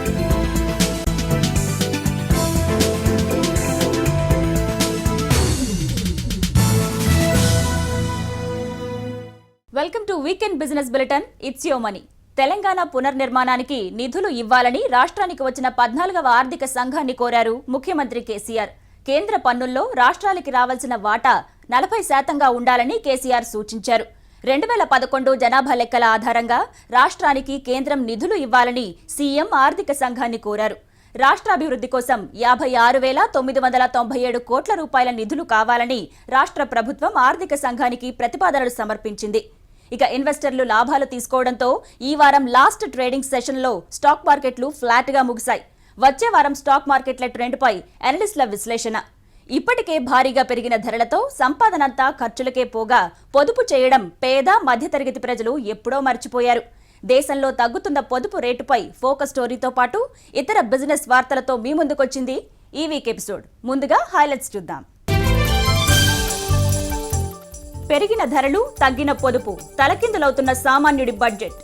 Welcome to weekend business bulletin. It's your money. Telangana పునర్నిర్మాణానికి నిధులు ఇవ్వాలని రాష్ట్రానికి వచ్చిన 14వ ఆర్థిక సంఘాన్ని కోరారు ముఖ్యమంత్రి కేసీఆర్. కేంద్ర పన్నుల్లో రాష్ట్రాలకి రావాల్సిన వాటా 40% ఉండాలని కేసీఆర్ సూచించారు. 2011 జనాభా లెక్కల ఆధారంగా రాష్ట్రానికి కేంద్రం నిధులు ఇవ్వాలని సీఎం ఆర్థిక సంఘాన్ని కోరారు. రాష్ట్రాభివృద్ధి కోసం 56,997 కోట్ల రూపాయల నిధులు కావాలని రాష్ట్ర ప్రభుత్వం ఆర్థిక సంఘానికి ప్రతిపాదనలు సమర్పించింది. ఇక ఇన్వెస్టర్లు లాభాలు తీసుకోవడంతో ఈ వారం లాస్ట్ ట్రేడింగ్ సెషన్లో స్టాక్ మార్కెట్లు ఫ్లాట్గా ముగిశాయి. వచ్చే వారం స్టాక్ మార్కెట్ల ట్రెండ్పై అనలిస్టుల విశ్లేషణ. ఇప్పటికే భారీగా పెరిగిన ధరలతో సంపాదనంతా ఖర్చులకే పోగా పొదుపు చేయడం పేద మధ్యతరగతి ప్రజలు ఎప్పుడో మర్చిపోయారు. దేశంలో తగ్గుతున్న పొదుపు రేటుపై ఫోకస్ స్టోరీతో పాటు ఇతర బిజినెస్ వార్తలతో మీ ముందుకొచ్చింది ఈ వీక్ ఎపిసోడ్. ముందుగా హైలైట్స్ చూద్దాం. పెరిగిన ధరలు, తగ్గిన పొదుపు, తలకిందులవుతున్న సామాన్యుడి బడ్జెట్.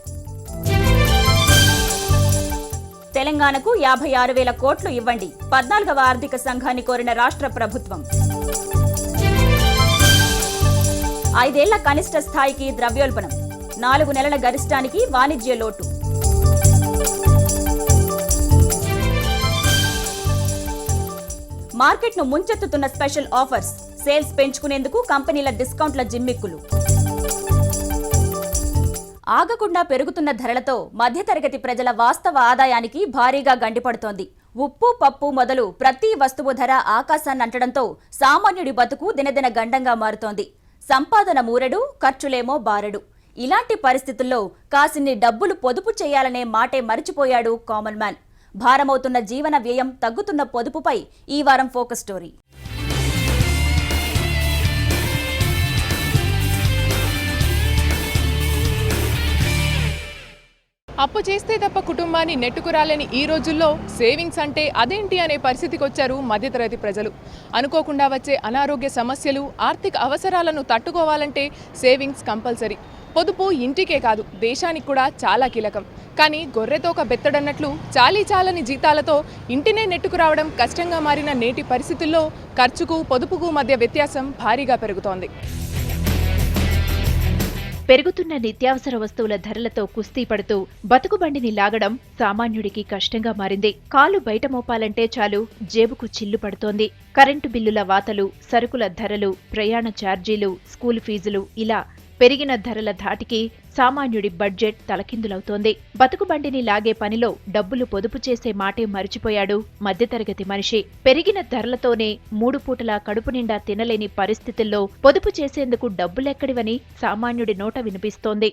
తెలంగాణకు 56,000 కోట్లు ఇవ్వండి, 14వ ఆర్థిక సంఘాన్ని కోరిన రాష్ట్ర ప్రభుత్వం. 5 ఏళ్ల కనిష్ట స్థాయికి ద్రవ్యోల్బణం, 4 నెలల గరిష్టానికి వాణిజ్య లోటు. మార్కెట్ను ముంచెత్తుతున్న స్పెషల్ ఆఫర్స్, సేల్స్ పెంచుకునేందుకు కంపెనీల డిస్కౌంట్ల జిమ్మిక్కులు. ఆగకుండా పెరుగుతున్న ధరలతో మధ్యతరగతి ప్రజల వాస్తవ ఆదాయానికి భారీగా గండిపడుతోంది. ఉప్పు, పప్పు మొదలు ప్రతి వస్తువు ధర ఆకాశాన్నంటడంతో సామాన్యుడి బతుకు దినదిన గండంగా మారుతోంది. సంపాదన మూరెడు, ఖర్చులేమో బారెడు. ఇలాంటి పరిస్థితుల్లో కాసిన్ని డబ్బులు పొదుపు చేయాలనే మాటే మరిచిపోయాడు కామన్ మ్యాన్. భారమవుతున్న జీవన వ్యయం, తగ్గుతున్న పొదుపుపై ఈ వారం ఫోకస్ స్టోరీ. అప్పు చేస్తే తప్ప కుటుంబాన్ని నెట్టుకురాలేని ఈ రోజుల్లో సేవింగ్స్ అంటే అదేంటి అనే పరిస్థితికి వచ్చారు మధ్యతరగతి ప్రజలు. అనుకోకుండా వచ్చే అనారోగ్య సమస్యలు, ఆర్థిక అవసరాలను తట్టుకోవాలంటే సేవింగ్స్ కంపల్సరీ. పొదుపు ఇంటికే కాదు, దేశానికి కూడా చాలా కీలకం. కానీ గొర్రెతోక బెత్తడన్నట్లు చాలని జీతాలతో ఇంటినే నెట్టుకురావడం కష్టంగా మారిన నేటి పరిస్థితుల్లో ఖర్చుకు, పొదుపుకు మధ్య వ్యత్యాసం భారీగా పెరుగుతోంది. పెరుగుతున్న నిత్యావసర వస్తువుల ధరలతో కుస్తీ పడుతూ బతుకుబండిని లాగడం సామాన్యుడికి కష్టంగా మారింది. కాలు బయట మోపాలంటే చాలు జేబుకు చిల్లు పడుతోంది. కరెంటు బిల్లుల వాతలు, సరుకుల ధరలు, ప్రయాణ ఛార్జీలు, స్కూల్ ఫీజులు ఇలా పెరిగిన ధరల ధాటికి సామాన్యుడి బడ్జెట్ తలకిందులవుతోంది. బతుకుబండిని లాగే పనిలో డబ్బులు పొదుపు చేసే మాటే మరిచిపోయాడు మధ్యతరగతి మనిషి. పెరిగిన ధరలతోనే 3 పూటలా కడుపు నిండా తినలేని పరిస్థితుల్లో పొదుపు చేసేందుకు డబ్బులెక్కడివని సామాన్యుడి నోట వినిపిస్తోంది.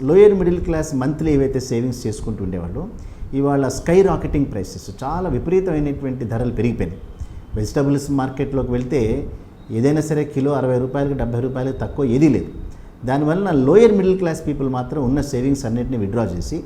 లోయర్ మిడిల్ క్లాస్ మంత్లీ ఏవైతే సేవింగ్స్ చేసుకుంటూ ఉండేవాళ్ళు, ఇవాళ స్కై రాకెటింగ్ ప్రైసెస్, చాలా విపరీతమైనటువంటి ధరలు పెరిగిపోయినాయి. వెజిటబుల్స్ మార్కెట్లోకి వెళ్తే ఏదైనా సరే కిలో 60 రూపాయలకి 70 రూపాయలకి తక్కువ ఏదీ లేదు. దానివల్ల లోయర్ మిడిల్ క్లాస్ పీపుల్ మాత్రం ఉన్న సేవింగ్స్ అన్నింటినీ విత్డ్రా చేసి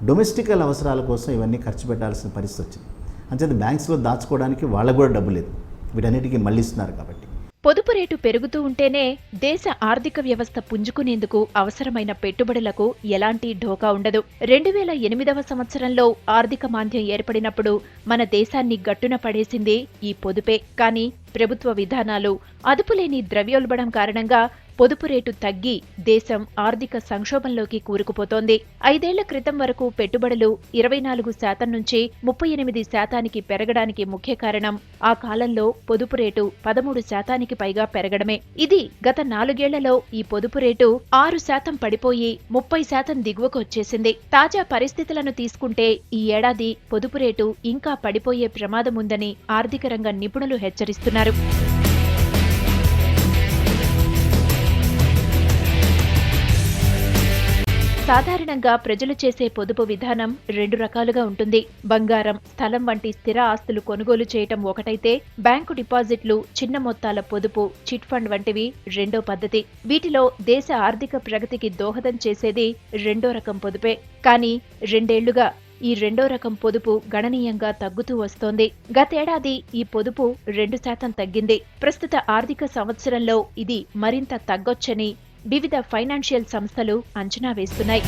డొమెస్టికల్ అవసరాల కోసం ఇవన్నీ ఖర్చు పెట్టాల్సిన పరిస్థితి వచ్చింది. అంచేత బ్యాంక్స్లో దాచుకోవడానికి వాళ్ళకు కూడా డబ్బు లేదు, వీటన్నిటికీ మళ్లిస్తున్నారు కాబట్టి. పొదుపు రేటు పెరుగుతూ ఉంటేనే దేశ ఆర్థిక వ్యవస్థ పుంజుకునేందుకు అవసరమైన పెట్టుబడులకు ఎలాంటి ఢోకా ఉండదు. 2008వ సంవత్సరంలో ఆర్థిక మాంద్యం ఏర్పడినప్పుడు మన దేశాన్ని గట్టున పడేసింది ఈ పొదుపే. కానీ ప్రభుత్వ విధానాలు, అదుపులేని ద్రవ్యోల్బణం కారణంగా పొదుపు రేటు తగ్గి దేశం ఆర్థిక సంక్షోభంలోకి కూరుకుపోతోంది. 5 ఏళ్ల క్రితం వరకు పెట్టుబడులు 24% నుంచి 38% పెరగడానికి ముఖ్య కారణం ఆ కాలంలో పొదుపు రేటు 13% పైగా పెరగడమే. ఇది గత 4 ఏళ్లలో ఈ పొదుపు రేటు 6% పడిపోయి 30% దిగువకు వచ్చేసింది. తాజా పరిస్థితులను తీసుకుంటే ఈ ఏడాది పొదుపు రేటు ఇంకా పడిపోయే ప్రమాదముందని ఆర్థిక రంగ నిపుణులు హెచ్చరిస్తున్నారు. సాధారణంగా ప్రజలు చేసే పొదుపు విధానం 2 రకాలుగా ఉంటుంది. బంగారం, స్థలం వంటి స్థిర ఆస్తులు కొనుగోలు చేయటం ఒకటైతే, బ్యాంకు డిపాజిట్లు, చిన్న మొత్తాల పొదుపు, చిట్ ఫండ్ వంటివి రెండో పద్ధతి. వీటిలో దేశ ఆర్థిక ప్రగతికి దోహదం చేసేది రెండో రకం పొదుపే. కానీ 2 ఏళ్లుగా ఈ రెండో రకం పొదుపు గణనీయంగా తగ్గుతూ వస్తోంది. గతేడాది ఈ పొదుపు 2% తగ్గింది. ప్రస్తుత ఆర్థిక సంవత్సరంలో ఇది మరింత తగ్గొచ్చని వివిధ ఫైనాన్షియల్ సంస్థలు అంచనా వేస్తున్నాయి.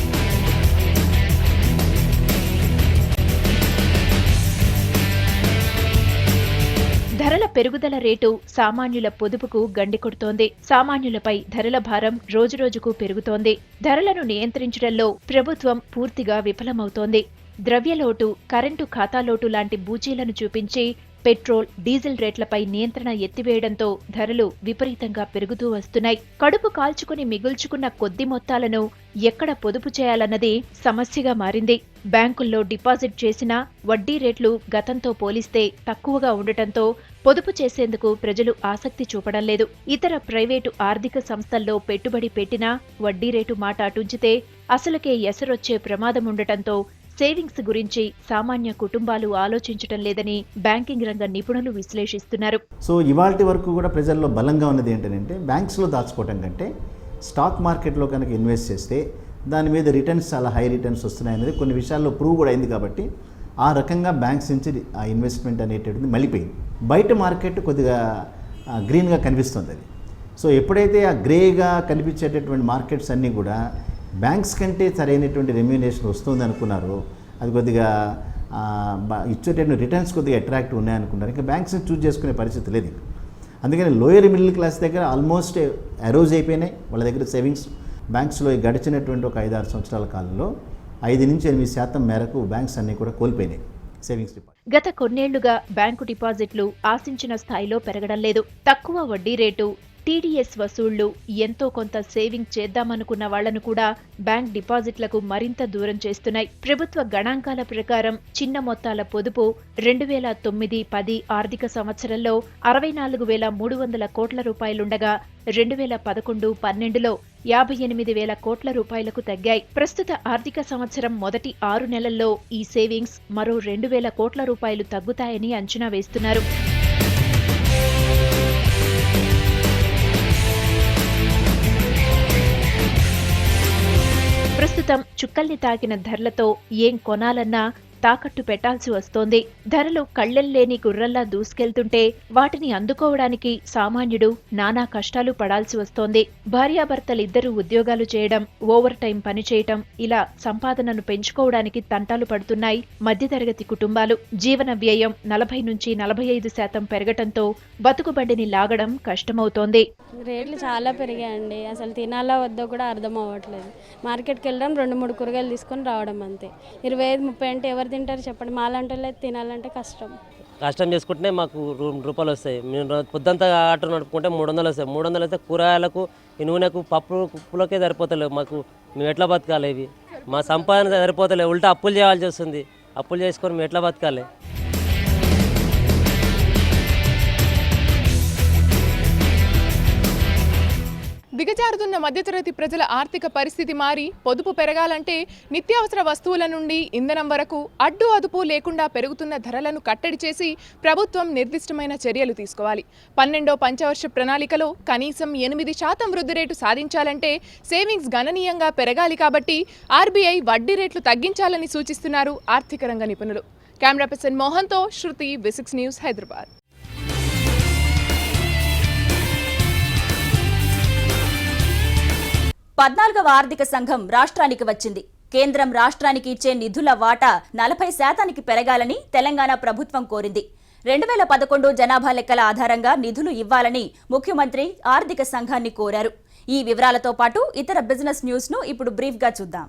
ధరల పెరుగుదల రేటు సామాన్యుల పొదుపుకు గండి కొడుతోంది. సామాన్యులపై ధరల భారం రోజురోజుకు పెరుగుతోంది. ధరలను నియంత్రించడంలో ప్రభుత్వం పూర్తిగా విఫలమవుతోంది. ద్రవ్యలోటు, కరెంటు ఖాతాలోటు లాంటి బూచీలను చూపించి పెట్రోల్, డీజిల్ రేట్లపై నియంత్రణ ఎత్తివేయడంతో ధరలు విపరీతంగా పెరుగుతూ వస్తున్నాయి. కడుపు కాల్చుకుని మిగుల్చుకున్న కొద్ది మొత్తాలను ఎక్కడ పొదుపు చేయాలన్నది సమస్యగా మారింది. బ్యాంకుల్లో డిపాజిట్ చేసినా వడ్డీ రేట్లు గతంతో పోలిస్తే తక్కువగా ఉండటంతో పొదుపు చేసేందుకు ప్రజలు ఆసక్తి చూపడం లేదు. ఇతర ప్రైవేటు ఆర్థిక సంస్థల్లో పెట్టుబడి పెట్టినా వడ్డీ రేటు మాట అటుంచితే అసలుకే ఎసరొచ్చే ప్రమాదం ఉండటంతో సేవింగ్స్ గురించి సామాన్య కుటుంబాలు ఆలోచించడం లేదని బ్యాంకింగ్ రంగ నిపుణులు విశ్లేషిస్తున్నారు. సో ఇవాల్టి వరకు కూడా ప్రజల్లో బలంగా ఉన్నది ఏంటంటే బ్యాంక్స్లో దాచుకోవటం కంటే స్టాక్ మార్కెట్లో కనుక ఇన్వెస్ట్ చేస్తే దాని మీద రిటర్న్స్ చాలా హై రిటర్న్స్ వస్తున్నాయనేది కొన్ని విషయాల్లో ప్రూవ్ కూడా అయింది. కాబట్టి ఆ రకంగా బ్యాంక్స్ నుంచి ఆ ఇన్వెస్ట్మెంట్ అనేటువంటిది మళ్ళీపోయింది. బయట మార్కెట్ కొద్దిగా గ్రీన్గా కనిపిస్తుంది అది. సో ఎప్పుడైతే ఆ గ్రేగా కనిపించేటటువంటి మార్కెట్స్ అన్నీ కూడా బ్యాంక్స్ కంటే సరైనటువంటి రెమ్యూనేషన్ వస్తుంది అనుకున్నారు, అది కొద్దిగా ఇచ్చేటటువంటి రిటర్న్స్ కొద్దిగా అట్రాక్టివ్ ఉన్నాయనుకున్నారు, ఇంకా బ్యాంక్స్ని చూజ్ చేసుకునే పరిస్థితి లేదు. అందుకని లోయర్ మిడిల్ క్లాస్ దగ్గర ఆల్మోస్ట్ ఎరోజ్ అయిపోయినాయి వాళ్ళ దగ్గర సేవింగ్స్. బ్యాంక్స్లో గడిచినటువంటి ఒక 5-6 సంవత్సరాల కాలంలో 5-8% మేరకు బ్యాంక్స్ అన్నీ కూడా కోల్పోయినాయి సేవింగ్స్ డిపాజిట్. గత కొన్నేళ్లుగా బ్యాంకు డిపాజిట్లు ఆశించిన స్థాయిలో పెరగడం లేదు. తక్కువ వడ్డీ రేటు, టీడీఎస్ వసూళ్లు, ఎంతో కొంత సేవింగ్ చేద్దామనుకున్న వాళ్లను కూడా బ్యాంక్ డిపాజిట్లకు మరింత దూరం చేస్తున్నాయి. ప్రభుత్వ గణాంకాల ప్రకారం చిన్న మొత్తాల పొదుపు 2009-10 ఆర్థిక సంవత్సరంలో 64,300 కోట్ల రూపాయలుండగా 2011-12లో 58,000 కోట్ల రూపాయలకు తగ్గాయి. ప్రస్తుత ఆర్థిక సంవత్సరం మొదటి 6 నెలల్లో ఈ సేవింగ్స్ మరో 2,000 కోట్ల రూపాయలు తగ్గుతాయని అంచనా వేస్తున్నారు. ప్రస్తుతం చుక్కల్ని తాకిన ధరలతో ఏం కొనాలన్నా తాకట్టు పెట్టాల్సి వస్తోంది. ధరలు కళ్ళెల్లేని గుర్రల్లా దూసుకెళ్తుంటే వాటిని అందుకోవడానికి సామాన్యుడు నానా కష్టాలు పడాల్సి వస్తోంది. భార్యాభర్తలిద్దరూ ఉద్యోగాలు చేయడం, ఓవర్ టైం పనిచేయటం, ఇలా సంపాదనను పెంచుకోవడానికి తంటాలు పడుతున్నాయి మధ్యతరగతి కుటుంబాలు. జీవన వ్యయం 40-45% పెరగటంతో బతుకుబండిని లాగడం కష్టమవుతోంది. రేట్లు చాలా పెరిగాయండి. అసలు తినాలా వద్దో కూడా అర్థం అవ్వట్లేదు. మార్కెట్కి వెళ్ళడం 2-3 కూరగాయలు తీసుకొని రావడం అంతే. 25-30 అంటే ఎవరు తింటారు చెప్పండి? మాలాంటి వాళ్ళు తినాలంటే కష్టం చేసుకుంటే మాకు రూపాయలు వస్తాయి. మేము పొద్దంతా ఆటో నడుపుకుంటే 300 వస్తాయి. 300 అయితే కూరగాయలకు, నూనెకు, పప్పులకే సరిపోతలేవు. మాకు మేము ఎట్లా బతకాలి? ఇవి మా సంపాదన సరిపోతలేవు. ఉల్టా అప్పులు చేయాల్సి వస్తుంది. అప్పులు చేసుకొని మేము ఎట్లా బతకాలి? దిగజారుతున్న మధ్యతరగతి ప్రజల ఆర్థిక పరిస్థితి మారి పొదుపు పెరగాలంటే నిత్యావసర వస్తువుల నుండి ఇంధనం వరకు అడ్డు అదుపు లేకుండా పెరుగుతున్న ధరలను కట్టడి చేసి ప్రభుత్వం నిర్దిష్టమైన చర్యలు తీసుకోవాలి. 12వ పంచవర్ష ప్రణాళికలో కనీసం 8% వృద్ధి రేటు సాధించాలంటే సేవింగ్స్ గణనీయంగా పెరగాలి. కాబట్టి ఆర్బీఐ వడ్డీ రేట్లు తగ్గించాలని సూచిస్తున్నారు ఆర్థిక రంగ నిపుణులు. కెమెరా పర్సన్ మోహన్తో శృతి, V6 న్యూస్, హైదరాబాద్. 14వ ఆర్థిక సంఘం రాష్ట్రానికి వచ్చింది. కేంద్రం రాష్ట్రానికి ఇచ్చే నిధుల వాటా 40% పెరగాలని తెలంగాణ ప్రభుత్వం కోరింది. 2011 జనాభా లెక్కల ఆధారంగా నిధులు ఇవ్వాలని ముఖ్యమంత్రి ఆర్థిక సంఘాన్ని కోరారు. ఈ వివరాలతో పాటు ఇతర బిజినెస్ న్యూస్ ను ఇప్పుడు బ్రీఫ్ గా చూద్దాం.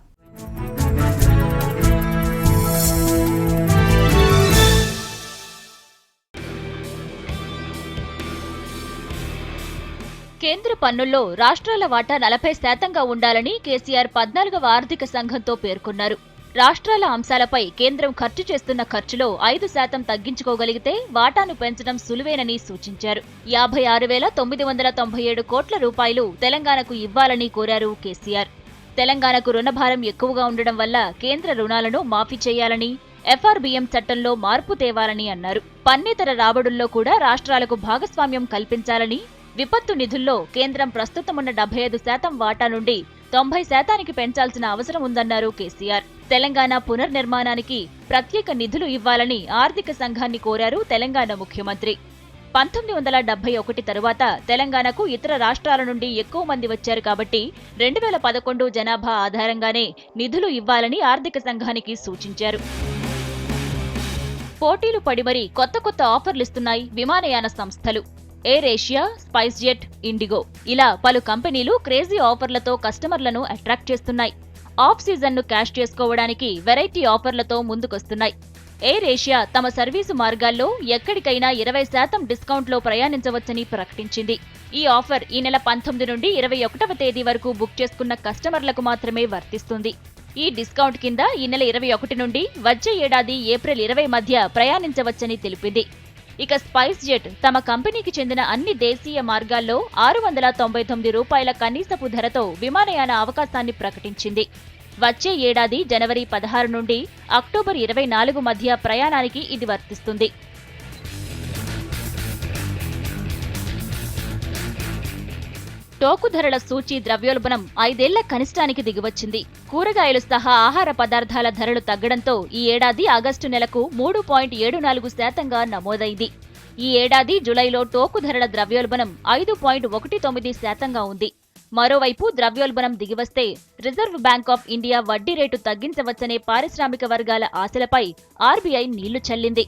కేంద్ర పన్నుల్లో రాష్ట్రాల వాటా 40%గా ఉండాలని కేసీఆర్ 14వ ఆర్థిక సంఘంతో పేర్కొన్నారు. రాష్ట్రాల అంశాలపై కేంద్రం ఖర్చు చేస్తున్న ఖర్చులో 5% తగ్గించుకోగలిగితే వాటాను పెంచడం సులువేనని సూచించారు. 56,997 కోట్ల రూపాయలు తెలంగాణకు ఇవ్వాలని కోరారు కేసీఆర్. తెలంగాణకు రుణభారం ఎక్కువగా ఉండడం వల్ల కేంద్ర రుణాలను మాఫీ చేయాలని, FRBM చట్టంలో మార్పు తేవాలని అన్నారు. పన్నేతర రాబడుల్లో కూడా రాష్ట్రాలకు భాగస్వామ్యం కల్పించాలని, విపత్తు నిధుల్లో కేంద్రం ప్రస్తుతమున్న 75% వాటా నుండి 90%కి పెంచాల్సిన అవసరం ఉందన్నారు కేసీఆర్. తెలంగాణ పునర్నిర్మాణానికి ప్రత్యేక నిధులు ఇవ్వాలని ఆర్థిక సంఘాన్ని కోరారు తెలంగాణ ముఖ్యమంత్రి. 1971 తరువాత తెలంగాణకు ఇతర రాష్ట్రాల నుండి ఎక్కువ మంది వచ్చారు కాబట్టి 2011 జనాభా ఆధారంగానే నిధులు ఇవ్వాలని ఆర్థిక సంఘానికి సూచించారు. పోటీలు పడి మరీ కొత్త కొత్త ఆఫర్లిస్తున్నాయి విమానయాన సంస్థలు. Air Asia, spice jet, IndiGo ఇలా పలు కంపెనీలు క్రేజీ ఆఫర్లతో కస్టమర్లను అట్రాక్ట్ చేస్తున్నాయి. ఆఫ్ సీజన్ను క్యాష్ చేసుకోవడానికి వెరైటీ ఆఫర్లతో ముందుకొస్తున్నాయి. ఎయిర్ ఏషియా తమ సర్వీసు మార్గాల్లో ఎక్కడికైనా 20% డిస్కౌంట్లో ప్రయాణించవచ్చని ప్రకటించింది. ఈ ఆఫర్ ఈ నెల 19 నుండి 21వ తేదీ వరకు బుక్ చేసుకున్న కస్టమర్లకు మాత్రమే వర్తిస్తుంది. ఈ డిస్కౌంట్ కింద ఈ నెల 21 నుండి వచ్చే ఏడాది ఏప్రిల్ 20 మధ్య ప్రయాణించవచ్చని తెలిపింది. ఇక స్పైస్ జెట్ తమ కంపెనీకి చెందిన అన్ని దేశీయ మార్గాల్లో ₹699 కనీసపు ధరతో విమానయాన అవకాశాన్ని ప్రకటించింది. వచ్చే ఏడాది జనవరి 16 నుండి అక్టోబర్ 24 మధ్య ప్రయాణానికి ఇది వర్తిస్తుంది. టోకు ధరల సూచీ ద్రవ్యోల్బణం 5 ఏళ్ల కనిష్టానికి దిగివచ్చింది. కూరగాయలు సహా ఆహార పదార్థాల ధరలు తగ్గడంతో ఈ ఏడాది ఆగస్టు నెలకు 3.74% నమోదైంది. ఈ ఏడాది జులైలో టోకు ధరల ద్రవ్యోల్బణం 5.19% ఉంది. మరోవైపు ద్రవ్యోల్బణం దిగివస్తే రిజర్వ్ బ్యాంక్ ఆఫ్ ఇండియా వడ్డీ రేటు తగ్గించవచ్చనే పారిశ్రామిక వర్గాల ఆశలపై ఆర్బీఐ నీళ్లు చల్లింది.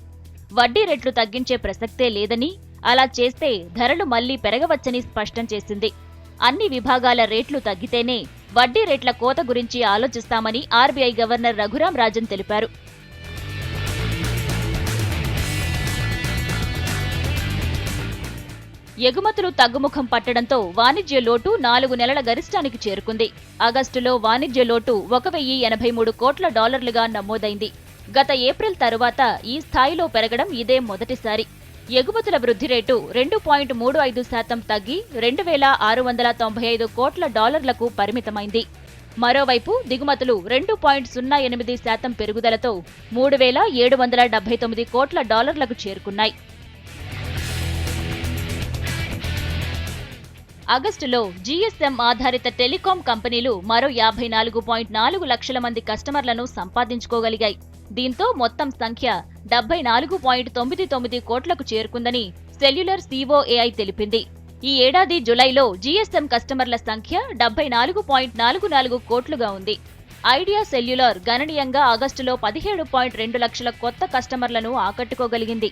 వడ్డీ రేట్లు తగ్గించే ప్రసక్తే లేదని, అలా చేస్తే ధరలు మళ్లీ పెరగవచ్చని స్పష్టం చేసింది. అన్ని విభాగాల రేట్లు తగ్గితేనే వడ్డీ రేట్ల కోత గురించి ఆలోచిస్తామని ఆర్బీఐ గవర్నర్ రఘురాం రాజన్ తెలిపారు. ఎగుమతులు తగ్గుముఖం పట్టడంతో వాణిజ్య లోటు 4 నెలల గరిష్టానికి చేరుకుంది. ఆగస్టులో వాణిజ్య లోటు $1,083 కోట్ల నమోదైంది. గత ఏప్రిల్ తరువాత ఈ స్థాయిలో పెరగడం ఇదే మొదటిసారి. ఎగుమతుల వృద్ధి రేటు 2.35% తగ్గి $2,695 కోట్ల పరిమితమైంది. మరోవైపు దిగుమతులు 2.08% పెరుగుదలతో $3,779 కోట్ల చేరుకున్నాయి. ఆగస్టులో జీఎస్ఎం ఆధారిత టెలికాం కంపెనీలు మరో 54.4 లక్షల మంది కస్టమర్లను సంపాదించుకోగలిగాయి. దీంతో మొత్తం సంఖ్య 74.99 కోట్లకు చేరుకుందని సెల్యులర్ సిఓఏఐ తెలిపింది. ఈ ఏడాది జులైలో జీఎస్ఎం కస్టమర్ల సంఖ్య 74.44 కోట్లుగా ఉంది. ఐడియా సెల్యులార్ గణనీయంగా ఆగస్టులో 17.2 లక్షల కొత్త కస్టమర్లను ఆకట్టుకోగలిగింది.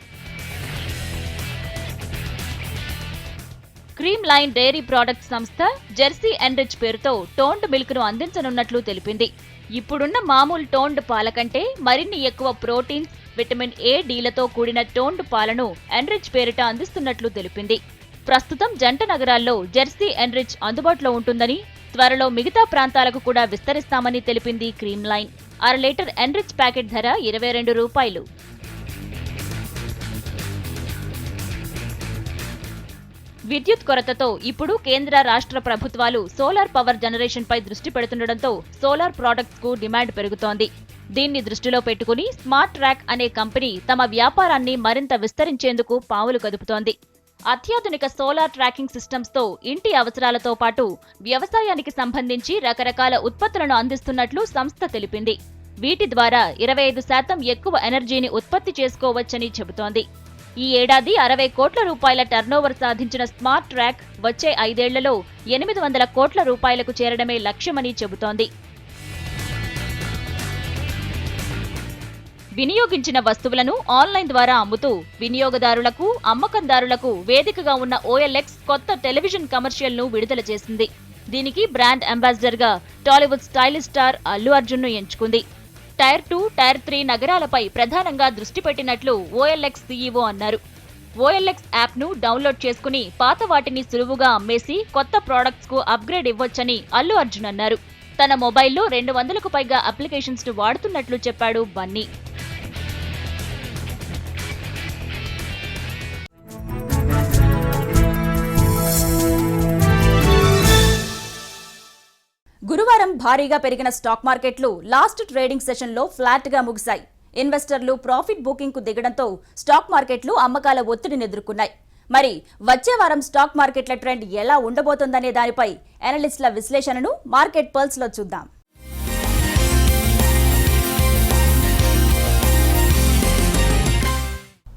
క్రీమ్ లైన్ డైరీ ప్రొడక్ట్స్ సంస్థ జెర్సీ ఎన్రిచ్ పేరుతో టోన్డ్ మిల్క్ ను అందించనున్నట్లు తెలిపింది. ఇప్పుడున్న మామూలు టోన్డ్ పాల కంటే మరిన్ని ఎక్కువ ప్రోటీన్స్, విటమిన్ ఏ, డీలతో కూడిన టోన్డ్ పాలను ఎన్రిచ్ పేరిట అందిస్తున్నట్లు తెలిపింది. ప్రస్తుతం జంట నగరాల్లో జెర్సీ ఎన్రిచ్ అందుబాటులో ఉంటుందని, త్వరలో మిగతా ప్రాంతాలకు కూడా విస్తరిస్తామని తెలిపింది cream line. 1/2 litre enrich packet ధర ₹22. విద్యుత్ కొరతతో ఇప్పుడు కేంద్ర రాష్ట్ర ప్రభుత్వాలు సోలార్ పవర్ జనరేషన్ పై దృష్టి పెడుతుండటంతో సోలార్ ప్రొడక్ట్స్ కు డిమాండ్ పెరుగుతోంది. దీన్ని దృష్టిలో పెట్టుకుని స్మార్ట్ ట్రాక్ అనే కంపెనీ తమ వ్యాపారాన్ని మరింత విస్తరించేందుకు పావులు కదుపుతోంది. అత్యాధునిక సోలార్ ట్రాకింగ్ సిస్టమ్స్ తో ఇంటి అవసరాలతో పాటు వ్యవసాయానికి సంబంధించి రకరకాల ఉత్పత్తులను అందిస్తున్నట్లు సంస్థ తెలిపింది. వీటి ద్వారా 25% ఎక్కువ ఎనర్జీని ఉత్పత్తి చేసుకోవచ్చని చెబుతోంది. ఈ ఏడాది ₹60 కోట్ల టర్నోవర్ సాధించిన స్మార్ట్ ట్రాక్ వచ్చే 5 ఏళ్లలో ₹800 కోట్లకు చేరడమే లక్ష్యమని చెబుతోంది. వినియోగించిన వస్తువులను ఆన్లైన్ ద్వారా అమ్ముతూ వినియోగదారులకు, అమ్మకందారులకు వేదికగా ఉన్న OLX కొత్త టెలివిజన్ కమర్షియల్ ను విడుదల చేసింది. దీనికి బ్రాండ్ అంబాసిడర్ గా టాలీవుడ్ స్టైలిష్ స్టార్ అల్లు అర్జున్ ను ఎంచుకుంది. టైర్ 2, టైర్ 3 నగరాలపై ప్రధానంగా దృష్టి పెట్టినట్లు OLX CEO అన్నారు. OLX యాప్ ను డౌన్లోడ్ చేసుకుని పాత వాటిని సులువుగా అమ్మేసి కొత్త ప్రొడక్ట్స్ కు అప్గ్రేడ్ ఇవ్వొచ్చని అల్లు అర్జున్ అన్నారు. తన మొబైల్లో 200కు పైగా అప్లికేషన్స్ ను వాడుతున్నట్లు చెప్పాడు బన్నీ. గురువారం భారీగా పెరిగిన స్టాక్ మార్కెట్లు లాస్ట్ ట్రేడింగ్ సెషన్లో ఫ్లాట్గా ముగిశాయి. ఇన్వెస్టర్లు ప్రాఫిట్ బుకింగ్ కు దిగడంతో స్టాక్ మార్కెట్లు అమ్మకాల ఒత్తిడిని ఎదుర్కొన్నాయి. మరి వచ్చే వారం స్టాక్ మార్కెట్ల ట్రెండ్ ఎలా ఉండబోతోందనే దానిపై అనలిస్టుల విశ్లేషణను మార్కెట్ పల్స్ లో చూద్దాం.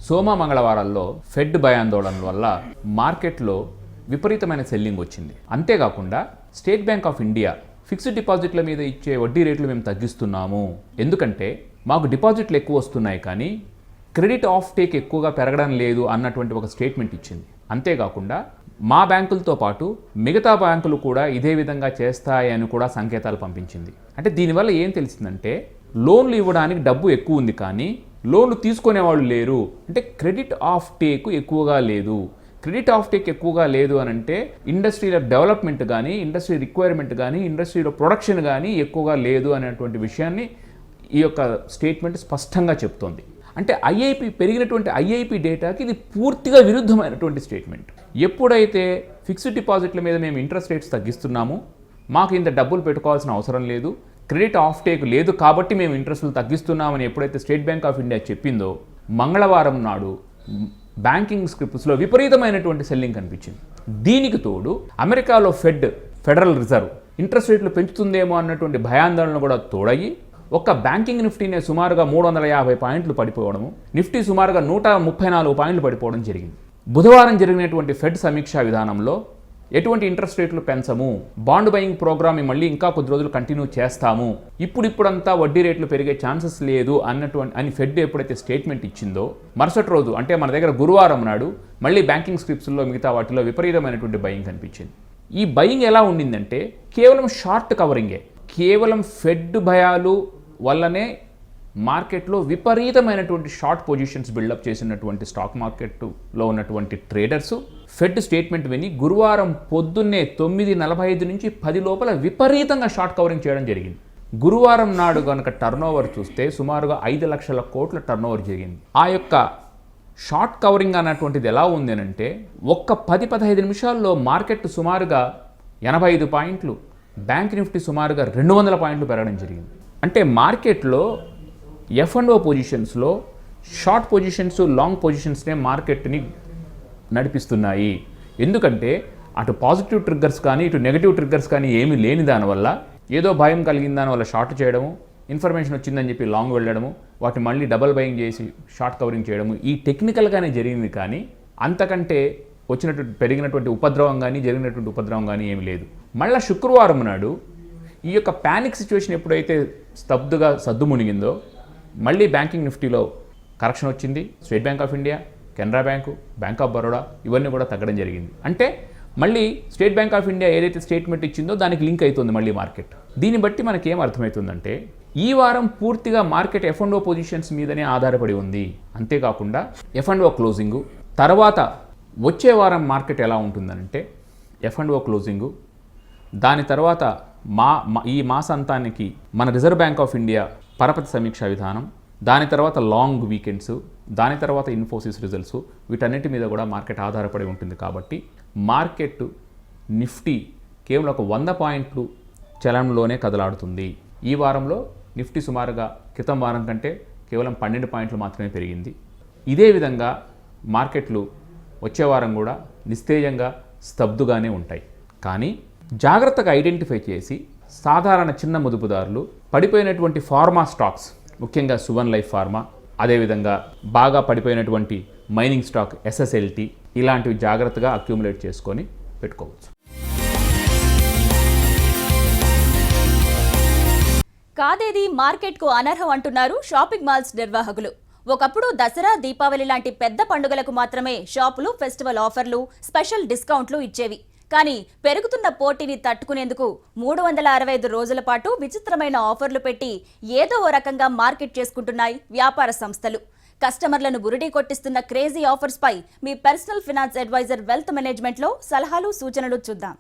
సోమ మంగళవారాల్లో ఫెడ్ భయాందోళనల వల్ల మార్కెట్లో విపరీతమైన సెల్లింగ్ వచ్చింది. అంతేకాకుండా state bank of India fixed డిపాజిట్ల మీద ఇచ్చే వడ్డీ రేట్లు మేము తగ్గిస్తున్నాము, ఎందుకంటే మాకు డిపాజిట్లు ఎక్కువ వస్తున్నాయి కానీ క్రెడిట్ ఆఫ్ టేక్ ఎక్కువగా పెరగడం లేదు అన్నటువంటి ఒక స్టేట్మెంట్ ఇచ్చింది. అంతేకాకుండా మా బ్యాంకులతో పాటు మిగతా బ్యాంకులు కూడా ఇదే విధంగా చేస్తాయని కూడా సంకేతాలు పంపించింది. అంటే దీనివల్ల ఏం తెలిసిందంటే లోన్లు ఇవ్వడానికి డబ్బు ఎక్కువ ఉంది కానీ లోన్లు తీసుకునే వాళ్ళు లేరు. అంటే క్రెడిట్ ఆఫ్ టేక్ ఎక్కువగా లేదు. క్రెడిట్ ఆఫ్ టేక్ ఎక్కువగా లేదు అని అంటే ఇండస్ట్రీలో డెవలప్మెంట్ కానీ, ఇండస్ట్రీ రిక్వైర్మెంట్ కానీ, ఇండస్ట్రీలో ప్రొడక్షన్ కానీ ఎక్కువగా లేదు అనేటువంటి విషయాన్ని ఈ యొక్క స్టేట్మెంట్ స్పష్టంగా చెప్తోంది. అంటే పెరిగినటువంటి ఐఐపి డేటాకి ఇది పూర్తిగా విరుద్ధమైనటువంటి స్టేట్మెంట్. ఎప్పుడైతే ఫిక్స్డ్ డిపాజిట్ల మీద మేము ఇంట్రెస్ట్ రేట్స్ తగ్గిస్తున్నామో మాకు ఇంత డబ్బులు పెట్టుకోవాల్సిన అవసరం లేదు, క్రెడిట్ ఆఫ్ టేక్ లేదు కాబట్టి మేము ఇంట్రెస్టులు తగ్గిస్తున్నామని ఎప్పుడైతే స్టేట్ బ్యాంక్ ఆఫ్ ఇండియా చెప్పిందో మంగళవారం నాడు బ్యాంకింగ్ స్క్రిప్ట్స్లో విపరీతమైనటువంటి సెల్లింగ్ కనిపించింది. దీనికి తోడు అమెరికాలో ఫెడరల్ రిజర్వ్ ఇంట్రెస్ట్ రేట్లు పెంచుతుందేమో అన్నటువంటి భయాందోళన కూడా తోడయి ఒక్క బ్యాంకింగ్ నిఫ్టీనే సుమారుగా 350 పాయింట్లు పడిపోవడము, నిఫ్టీ సుమారుగా 134 పాయింట్లు పడిపోవడం జరిగింది. బుధవారం జరిగినటువంటి ఫెడ్ సమీక్షా విధానంలో ఎటువంటి ఇంట్రెస్ట్ రేట్లు పెంచము, బాండ్ బయింగ్ ప్రోగ్రామ్ మళ్ళీ ఇంకా కొద్ది రోజులు కంటిన్యూ చేస్తాము, ఇప్పుడంతా వడ్డీ రేట్లు పెరిగే ఛాన్సెస్ లేదు అని ఫెడ్ ఎప్పుడైతే స్టేట్మెంట్ ఇచ్చిందో మరుసటి రోజు అంటే మన దగ్గర గురువారం నాడు మళ్ళీ బ్యాంకింగ్ స్క్రిప్ట్స్లో మిగతా వాటిలో విపరీతమైనటువంటి బయింగ్ కనిపించింది. ఈ బయింగ్ ఎలా ఉండిందంటే కేవలం షార్ట్ కవరింగే, కేవలం ఫెడ్ భయాలు వల్లనే మార్కెట్లో విపరీతమైనటువంటి షార్ట్ పొజిషన్స్ బిల్డప్ చేసినటువంటి స్టాక్ మార్కెట్లో ఉన్నటువంటి ట్రేడర్స్ ఫెడ్ స్టేట్మెంట్ విని గురువారం పొద్దున్నే 9:45 నుంచి 10 లోపల విపరీతంగా షార్ట్ కవరింగ్ చేయడం జరిగింది. గురువారం నాడు కనుక టర్నోవర్ చూస్తే సుమారుగా 5 లక్షల కోట్ల టర్నోవర్ జరిగింది. ఆ యొక్క షార్ట్ కవరింగ్ అన్నటువంటిది ఎలా ఉంది అంటే ఒక్క 10-15 నిమిషాల్లో మార్కెట్ సుమారుగా 85 పాయింట్లు, బ్యాంక్ నిఫ్టీ సుమారుగా 200 పాయింట్లు పెరగడం జరిగింది. అంటే మార్కెట్లో F&O పొజిషన్స్లో షార్ట్ పొజిషన్స్, లాంగ్ పొజిషన్స్నే మార్కెట్ని నడిపిస్తున్నాయి. ఎందుకంటే అటు పాజిటివ్ ట్రిగ్గర్స్ కానీ ఇటు నెగిటివ్ ట్రిగ్గర్స్ కానీ ఏమీ లేని దానివల్ల ఏదో భయం కలిగిన దానివల్ల షార్ట్ చేయడము, ఇన్ఫర్మేషన్ వచ్చిందని చెప్పి లాంగ్ వెళ్ళడము, వాటిని మళ్ళీ డబల్ బయింగ్ చేసి షార్ట్ కవరింగ్ చేయడము, ఈ టెక్నికల్గానే జరిగింది. కానీ అంతకంటే పెరిగినటువంటి ఉపద్రవం కానీ జరిగినటువంటి ఉపద్రవం కానీ ఏమీ లేదు. మళ్ళీ శుక్రవారం నాడు ఈ యొక్క ప్యానిక్ సిచ్యువేషన్ ఎప్పుడైతే స్తబ్దుగా సద్దుమునిగిందో మళ్ళీ బ్యాంకింగ్ నిఫ్టీలో కరెక్షన్ వచ్చింది. State bank of India, Canara bank, bank of Baroda ఇవన్నీ కూడా తగ్గడం జరిగింది. అంటే మళ్ళీ స్టేట్ బ్యాంక్ ఆఫ్ ఇండియా ఏదైతే స్టేట్మెంట్ ఇచ్చిందో దానికి లింక్ అవుతుంది మళ్ళీ మార్కెట్. దీన్ని బట్టి మనకేం అర్థమవుతుందంటే ఈ వారం పూర్తిగా మార్కెట్ F&O పొజిషన్స్ మీదనే ఆధారపడి ఉంది. అంతేకాకుండా F&O క్లోజింగు తర్వాత వచ్చే వారం మార్కెట్ ఎలా ఉంటుందంటే F&O క్లోజింగు, దాని తర్వాత ఈ మాసాంతానికి మన రిజర్వ్ బ్యాంక్ ఆఫ్ ఇండియా పరపతి సమీక్షా విధానం, దాని తర్వాత లాంగ్ వీకెండ్స్, దాని తర్వాత ఇన్ఫోసిస్ రిజల్ట్స్, వీటన్నిటి మీద కూడా మార్కెట్ ఆధారపడి ఉంటుంది. కాబట్టి మార్కెట్ నిఫ్టీ కేవలం ఒక 100 పాయింట్లు చలనంలోనే కదలాడుతుంది. ఈ వారంలో నిఫ్టీ సుమారుగా క్రితం వారం కంటే కేవలం 12 పాయింట్లు మాత్రమే పెరిగింది. ఇదే విధంగా మార్కెట్లు వచ్చే వారం కూడా నిస్తేజంగా స్తబ్దుగానే ఉంటాయి. కానీ జాగ్రత్తగా ఐడెంటిఫై చేసి సాధారణ చిన్న మదుపుదారులు పడిపోయినటువంటి ఫార్మా స్టాక్స్, ముఖ్యంగా సువన్ లైఫ్ ఫార్మా, అదేవిధంగా బాగా పడిపోయినటువంటి మైనింగ్ స్టాక్ SSLT ఇలాంటివి జాగ్రత్తగా అక్యూములేట్ చేసుకొని పెట్టుకోవచ్చు. కాదేది మార్కెట్కు అనర్హం అంటున్నారు షాపింగ్ మాల్స్ నిర్వాహకులు. ఒకప్పుడు దసరా, దీపావళి లాంటి పెద్ద పండుగలకు మాత్రమే షాపులు ఫెస్టివల్ ఆఫర్లు, స్పెషల్ డిస్కౌంట్లు ఇచ్చేవి. కానీ పెరుగుతున్న పోటీని తట్టుకునేందుకు 365 రోజుల పాటు విచిత్రమైన ఆఫర్లు పెట్టి ఏదో ఓ రకంగా మార్కెట్ చేసుకుంటున్నాయి వ్యాపార సంస్థలు. కస్టమర్లను బురిడీ కొట్టిస్తున్న క్రేజీ ఆఫర్స్ పై మీ పర్సనల్ ఫినాన్స్ అడ్వైజర్ వెల్త్ మేనేజ్మెంట్లో సలహాలు, సూచనలు చూద్దాం.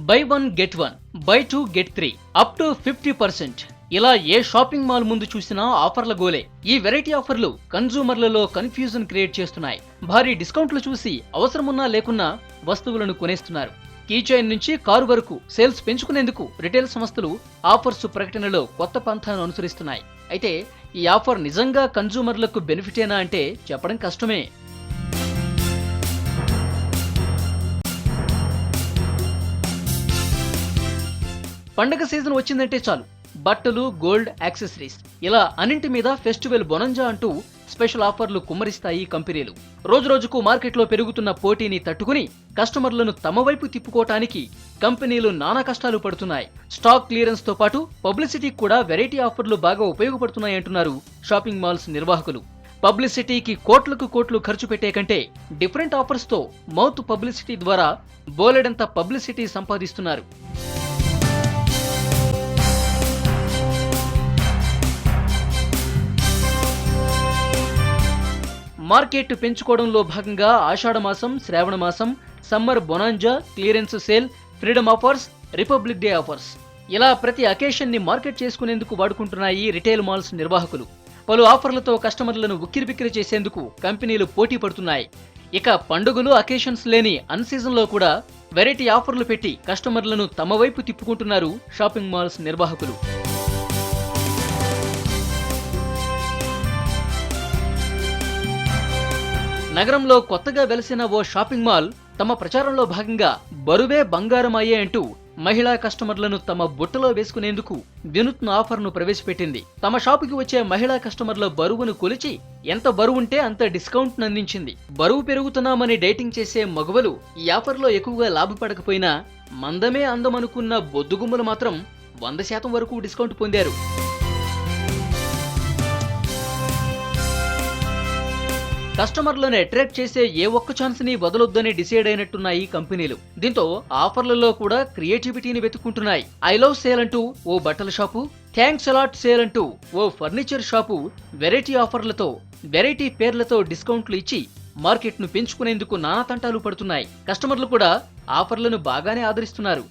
By 1 get 1, by 2 get 3, up to 50%. ఇలా ఏ షాపింగ్ మాల్ ముందు చూసినా ఆఫర్ల గోలే. ఈ వెరైటీ ఆఫర్లు కన్జ్యూమర్లలో కన్ఫ్యూజన్ క్రియేట్ చేస్తున్నాయి. భారీ డిస్కౌంట్లు చూసి అవసరమున్నా లేకున్నా వస్తువులను కొనేస్తున్నారు. కీ చైన్ నుంచి కారు వరకు సేల్స్ పెంచుకునేందుకు రిటైల్ సంస్థలు ఆఫర్స్ ప్రకటనలో కొత్త పంథాను అనుసరిస్తున్నాయి. అయితే ఈ ఆఫర్ నిజంగా కన్జ్యూమర్లకు బెనిఫిటేనా అంటే చెప్పడం కష్టమే. పండగ సీజన్ వచ్చిందంటే చాలు బట్టలు, గోల్డ్, యాక్సెసరీస్ ఇలా అన్నింటి మీద ఫెస్టివల్ బొనంజా అంటూ స్పెషల్ ఆఫర్లు కుమ్మరిస్తాయి కంపెనీలు. రోజురోజుకు మార్కెట్లో పెరుగుతున్న పోటీని తట్టుకుని కస్టమర్లను తమ వైపు తిప్పుకోవటానికి కంపెనీలు నానా కష్టాలు పడుతున్నాయి. స్టాక్ క్లియరెన్స్ తో పాటు పబ్లిసిటీకి కూడా వెరైటీ ఆఫర్లు బాగా ఉపయోగపడుతున్నాయంటున్నారు షాపింగ్ మాల్స్ నిర్వాహకులు. పబ్లిసిటీకి కోట్లకు కోట్లు ఖర్చు పెట్టే కంటే డిఫరెంట్ ఆఫర్స్ తో మౌత్ పబ్లిసిటీ ద్వారా బోలెడంత పబ్లిసిటీ సంపాదిస్తున్నారు. మార్కెట్ పెంచుకోవడంలో భాగంగా ఆషాఢ మాసం, శ్రావణ మాసం, summer bonanza, clearance sale, freedom offers, republic day offers ఇలా ప్రతి అకేషన్ ని మార్కెట్ చేసుకునేందుకు వాడుకుంటున్నాయి రిటైల్ మాల్స్ నిర్వాహకులు. పలు ఆఫర్లతో కస్టమర్లను ఉక్కిరిబిక్కిరి చేసేందుకు కంపెనీలు పోటీ పడుతున్నాయి. ఇక పండుగలు, అకేషన్స్ లేని అన్ సీజన్ లో కూడా వెరైటీ ఆఫర్లు పెట్టి కస్టమర్లను తమ వైపు తిప్పుకుంటున్నారు షాపింగ్ మాల్స్ నిర్వాహకులు. నగరంలో కొత్తగా వెలిసిన ఓ షాపింగ్ మాల్ తమ ప్రచారంలో భాగంగా బరువే బంగారమయ్యే అంటూ మహిళా కస్టమర్లను తమ బుట్టలో వేసుకునేందుకు వినూత్న ఆఫర్ను ప్రవేశపెట్టింది. తమ షాపుకి వచ్చే మహిళా కస్టమర్ల బరువును కొలిచి ఎంత బరువుంటే అంత డిస్కౌంట్ అందించింది. బరువు పెరుగుతున్నామని డైటింగ్ చేసే మగవలు ఈ ఆఫర్లో ఎక్కువగా లాభపడకపోయినా మందమే అందమనుకున్న బొద్దుగుమ్మలు మాత్రం 100% వరకు డిస్కౌంట్ పొందారు. కస్టమర్లను అట్రాక్ట్ చేసే ఏ ఒక్క ఛాన్స్ ని వదలొద్దని డిసైడ్ అయినట్టున్నాయి కంపెనీలు. దీంతో ఆఫర్లలో కూడా క్రియేటివిటీని వెతుక్కుంటున్నాయి. ఐ లవ్ సేల్ అంటూ ఓ బట్టల షాపు, థ్యాంక్స్ అలాట్ సేల్ అంటూ ఓ ఫర్నిచర్ షాపు వెరైటీ ఆఫర్లతో, వెరైటీ పేర్లతో డిస్కౌంట్లు ఇచ్చి మార్కెట్ ను పెంచుకునేందుకు నానా తంటాలు పడుతున్నాయి. కస్టమర్లు కూడా ఆఫర్లను బాగానే ఆదరిస్తున్నారు.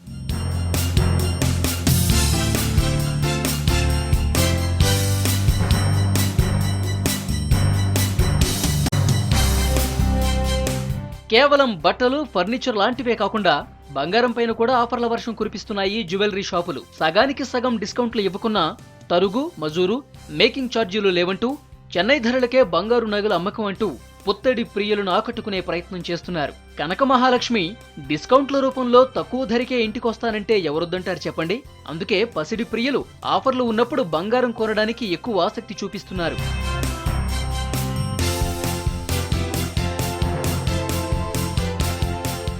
కేవలం బట్టలు, ఫర్నిచర్ లాంటివే కాకుండా బంగారం పైన కూడా ఆఫర్ల వర్షం కురిపిస్తున్నాయి జ్యువెలరీ షాపులు. సగానికి సగం డిస్కౌంట్లు ఇవ్వకున్నా తరుగు, మజూరు, మేకింగ్ ఛార్జీలు లేవంటూ, చెన్నై ధరలకే బంగారు నగల అమ్మకం అంటూ పుత్తడి ప్రియులను ఆకట్టుకునే ప్రయత్నం చేస్తున్నారు. కనక మహాలక్ష్మి డిస్కౌంట్ల రూపంలో తక్కువ ధరకే ఇంటికొస్తానంటే ఎవరొద్దంటారు చెప్పండి. అందుకే పసిడి ప్రియులు ఆఫర్లు ఉన్నప్పుడు బంగారం కొనడానికి ఎక్కువ ఆసక్తి చూపిస్తున్నారు.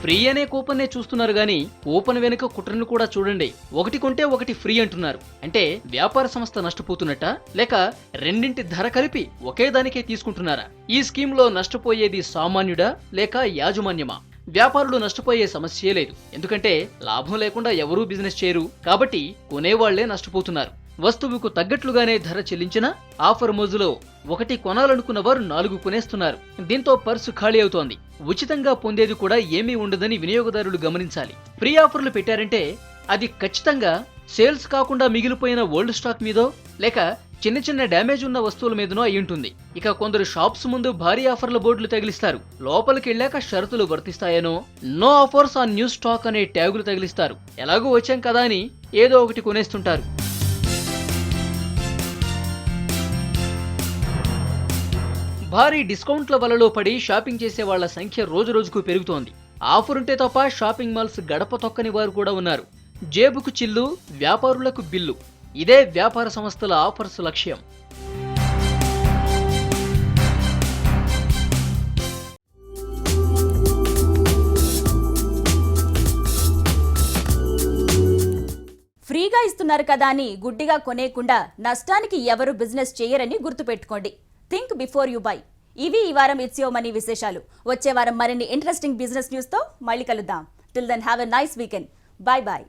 ఫ్రీ అనే కూపన్నే చూస్తున్నారు గానీ కూపన్ వెనుక కుట్రను కూడా చూడండి. ఒకటి కొంటే ఒకటి ఫ్రీ అంటున్నారు. అంటే వ్యాపార సంస్థ నష్టపోతున్నట్ట, లేక రెండింటి ధర కలిపి ఒకే దానికే తీసుకుంటున్నారా? ఈ స్కీమ్ లో నష్టపోయేది సామాన్యుడా లేక యాజమాన్యమా? వ్యాపారులు నష్టపోయే సమస్యే లేదు. ఎందుకంటే లాభం లేకుండా ఎవరూ బిజినెస్ చేయరు కాబట్టి కొనేవాళ్లే నష్టపోతున్నారు. వస్తువుకు తగ్గట్లుగానే ధర చెల్లించిన ఆఫర్ మోజులో ఒకటి కొనాలనుకున్న వారు 4 కొనేస్తున్నారు. దీంతో పర్సు ఖాళీ అవుతోంది. ఉచితంగా పొందేది కూడా ఏమీ ఉండదని వినియోగదారులు గమనించాలి. ఫ్రీ ఆఫర్లు పెట్టారంటే అది ఖచ్చితంగా సేల్స్ కాకుండా మిగిలిపోయిన ఓల్డ్ స్టాక్ మీదో లేక చిన్న చిన్న డ్యామేజ్ ఉన్న వస్తువుల మీదనో అయ్యుంటుంది. ఇక కొందరు షాప్స్ ముందు భారీ ఆఫర్ల బోర్డులు తగిలిస్తారు. లోపలికి వెళ్ళాక షరతులు వర్తిస్తాయనో, no offers on new stock అనే ట్యాగులు తగిలిస్తారు. ఎలాగో వచ్చాం కదా అని ఏదో ఒకటి కొనేస్తుంటారు. భారీ డిస్కౌంట్ల వలలో పడి షాపింగ్ చేసే వాళ్ల సంఖ్య రోజురోజుకు పెరుగుతోంది. ఆఫర్ ఉంటే తప్ప షాపింగ్ మాల్స్ గడప తొక్కని వారు కూడా ఉన్నారు. జేబుకు చిల్లు, వ్యాపారులకు బిల్లు. ఇదే వ్యాపార సంస్థల ఆఫర్స్ లక్ష్యం. ఫ్రీగా ఇస్తున్నారు కదా అని గుడ్డిగా కొనేయకుండా నష్టానికి ఎవరు బిజినెస్ చేయరని గుర్తుపెట్టుకోండి. Think before you by. ఇవి ఈ వారం ఇట్స్ యువర్ మనీ విశేషాలు. వచ్చే వారం మరిన్ని ఇంట్రెస్టింగ్ బిజినెస్ న్యూస్ తో మళ్ళీ కలుద్దాం. Till then have a nice weekend. Bye by.